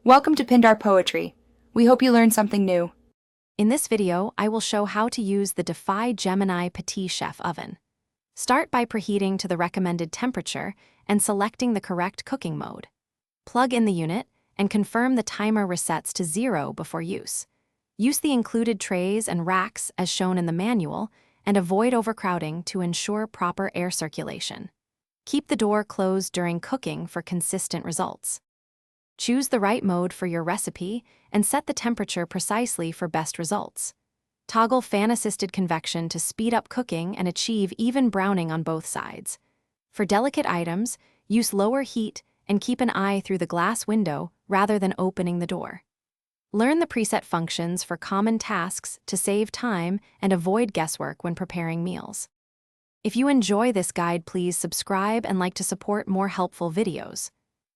Welcome to Pindar Poetry. We hope you learned something new. In this video, I will show how to use the Defy Gemini Petit Chef oven. Start by preheating to the recommended temperature and selecting the correct cooking mode. Plug in the unit and confirm the timer resets to 0 before use. Use the included trays and racks as shown in the manual and avoid overcrowding to ensure proper air circulation. Keep the door closed during cooking for consistent results. Choose the right mode for your recipe and set the temperature precisely for best results. Toggle fan-assisted convection to speed up cooking and achieve even browning on both sides. For delicate items, use lower heat and keep an eye through the glass window rather than opening the door. Learn the preset functions for common tasks to save time and avoid guesswork when preparing meals. If you enjoy this guide, please subscribe and like to support more helpful videos.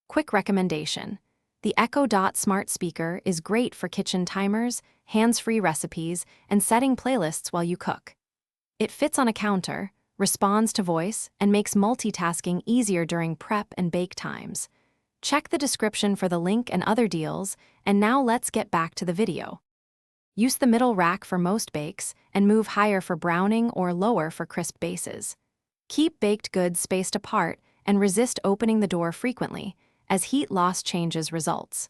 Quick recommendation: the Echo Dot smart speaker is great for kitchen timers, hands-free recipes, and setting playlists while you cook. It fits on a counter, responds to voice, and makes multitasking easier during prep and bake times. Check the description for the link and other deals, and now let's get back to the video. Use the middle rack for most bakes and move higher for browning or lower for crisp bases. Keep baked goods spaced apart and resist opening the door frequently, as heat loss changes results.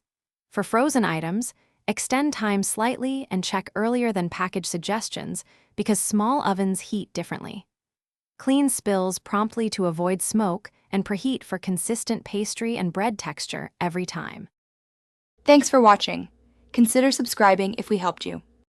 For frozen items, extend time slightly and check earlier than package suggestions because small ovens heat differently. Clean spills promptly to avoid smoke and preheat for consistent pastry and bread texture every time. Thanks for watching. Consider subscribing if we helped you.